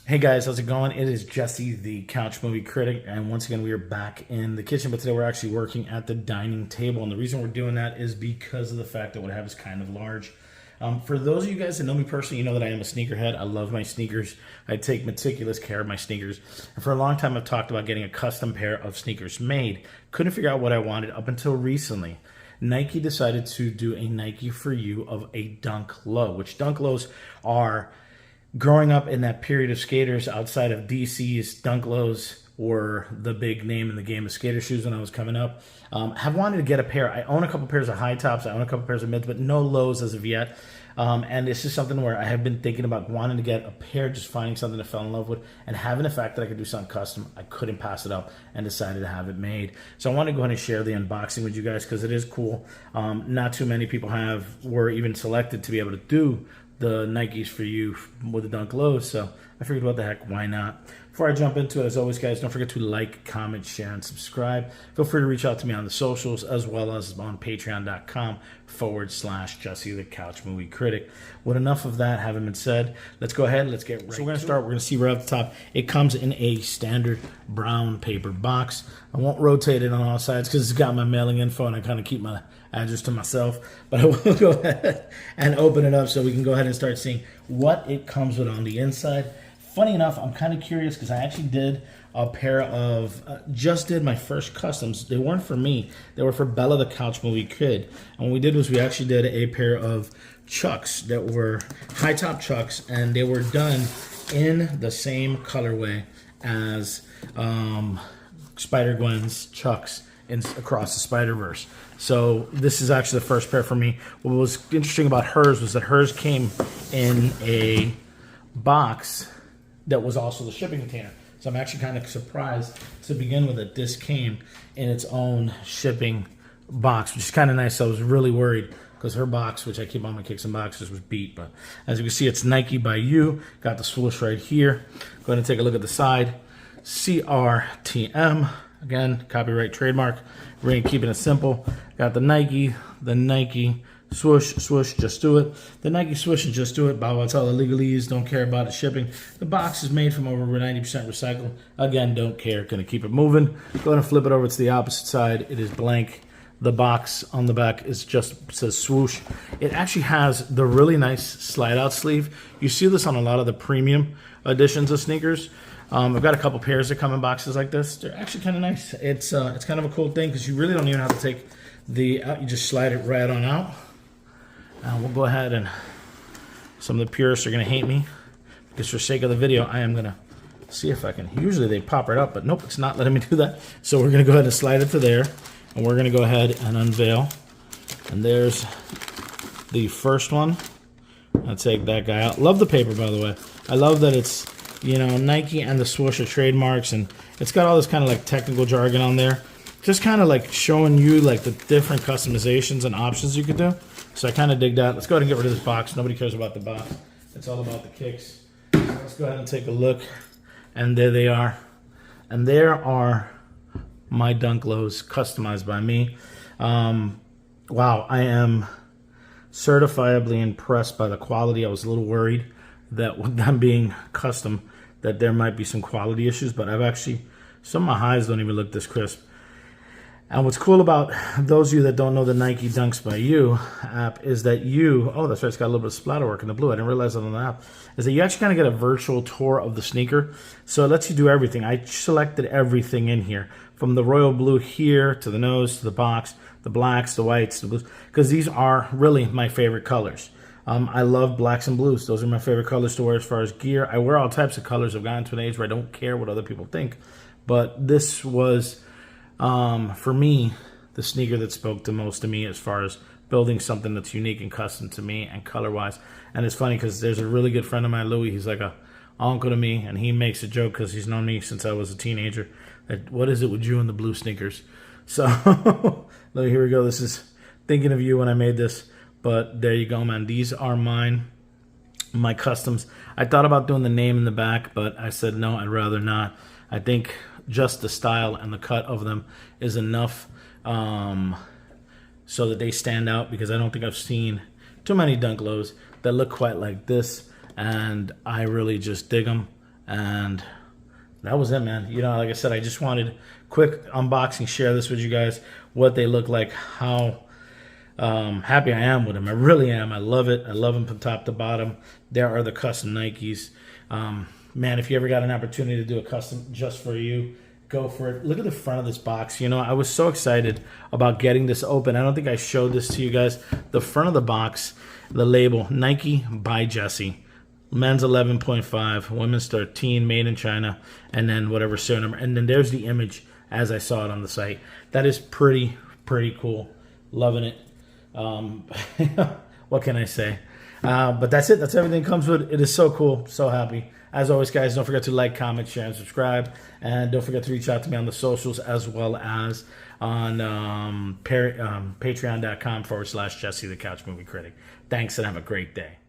Hey guys, how's it going? It is Jesse, the couch movie critic, and once again we are back in the kitchen, but today we're actually working at the dining table, and the reason we're doing that is because of the fact that what I have is kind of large. For those of you guys that know me personally, you know that I am a sneakerhead. I love my sneakers. I take meticulous care of my sneakers, and for a long time I've talked about getting a custom pair of sneakers made. Couldn't figure out what I wanted up until recently. Nike decided to do a Nike for You of a Dunk Low, which Dunk Lows are growing up in that period of skaters outside of DC's. Dunk Lows were the big name in the game of skater shoes when I was coming up. Have wanted to get a pair. I own a couple pairs of high tops. I own a couple pairs of mids, but no lows as of yet. And it's just something where I have been thinking about wanting to get a pair, just finding something I fell in love with, and having the fact that I could do something custom, I couldn't pass it up and decided to have it made. So I want to go ahead and share the unboxing with you guys because it is cool. Not too many people were even selected to be able to do the Nikes for You with the Dunk Lows, so I figured, what the heck, why not? Before I jump into it, as always, guys, don't forget to like, comment, share, and subscribe. Feel free to reach out to me on the socials as well as on patreon.com/Jesse the Couch Movie Critic. With enough of that having been said, let's go ahead and let's get right. So we're going to start. We're going to see right off the top. It comes in a standard brown paper box. I won't rotate it on all sides because it's got my mailing info and I kind of keep my address to myself, but I will go ahead and open it up so we can go ahead and start seeing what it comes with on the inside. Funny enough, I'm kind of curious because I actually did a pair of, just did my first customs. They weren't for me. They were for Bella the Couch Movie Kid. And what we did was we actually did a pair of Chucks that were high top Chucks, and they were done in the same colorway as Spider-Gwen's Chucks across the Spider-Verse. So this is actually the first pair for me. What was interesting about hers was that hers came in a box that was also the shipping container. So I'm actually kind of surprised to begin with that this came in its own shipping box, which is kind of nice. I was really worried because her box, which I keep on my kicks and boxes, was beat. But as you can see, it's Nike by You. Got the swoosh right here. Go ahead and take a look at the side. CRTM. Again, copyright, trademark. We're keeping it simple. Got the Nike swoosh, swoosh, just do it. The Nike swoosh and just do it. Bow, it's all the legalese. Don't care about the shipping. The box is made from over 90% recycled. Again, don't care. Gonna keep it moving. Go ahead and flip it over to the opposite side. It is blank. The box on the back is just says swoosh. It actually has the really nice slide out sleeve. You see this on a lot of the premium editions of sneakers. I've got a couple pairs that come in boxes like this. They're actually kind of nice. It's kind of a cool thing because you really don't even have to take the out. You just slide it right on out. We'll go ahead and some of the purists are going to hate me because for sake of the video, I am going to see if I can. Usually they pop right up, but nope, it's not letting me do that. So we're going to go ahead and slide it to there, and we're going to go ahead and unveil. And there's the first one. I'll take that guy out. Love the paper, by the way. I love that it's, you know, Nike and the swoosh are trademarks, and it's got all this kind of like technical jargon on there. Just kind of like showing you like the different customizations and options you could do. So I kind of dig that. Let's go ahead and get rid of this box. Nobody cares about the box. It's all about the kicks. So let's go ahead and take a look. And there they are. And there are my Dunk Lows customized by me. Wow, I am certifiably impressed by the quality. I was a little worried that with them being custom, that there might be some quality issues, but I've actually, some of my highs don't even look this crisp. And what's cool about those of you that don't know the Nike Dunks by You app is that oh, that's right, it's got a little bit of splatter work in the blue. I didn't realize that on the app. Is that you actually kind of get a virtual tour of the sneaker. So it lets you do everything. I selected everything in here, from the royal blue here to the nose to the box, the blacks, the whites, the blues, because these are really my favorite colors. I love blacks and blues. Those are my favorite colors to wear as far as gear. I wear all types of colors. I've gotten to an age where I don't care what other people think. But this was, for me, the sneaker that spoke the most to me as far as building something that's unique and custom to me and color-wise. And it's funny because there's a really good friend of mine, Louis. He's like a uncle to me, and he makes a joke because he's known me since I was a teenager. That, what is it with you and the blue sneakers? So, Louis, here we go. This is thinking of you when I made this. But there you go, man. These are mine, my customs. I thought about doing the name in the back, but I said no, I'd rather not. I think just the style and the cut of them is enough so that they stand out, because I don't think I've seen too many Dunk Lows that look quite like this, and I really just dig them. And that was it, man. You know, like I said, I just wanted quick unboxing, share this with you guys, what they look like, how happy I am with them. I really am. I love it. I love them from top to bottom. There are the custom Nikes. Man, if you ever got an opportunity to do a custom just for you, go for it. Look at the front of this box. You know, I was so excited about getting this open. I don't think I showed this to you guys. The front of the box, the label, Nike by Jesse. Men's 11.5, women's 13, made in China, and then whatever serial number. And then there's the image as I saw it on the site. That is pretty cool. Loving it. What can I say? But that's it. That's everything that comes with it. It is so cool. So happy. As always, guys, don't forget to like, comment, share, and subscribe. And don't forget to reach out to me on the socials as well as on patreon.com/Jesse the Couch Movie Critic. Thanks and have a great day.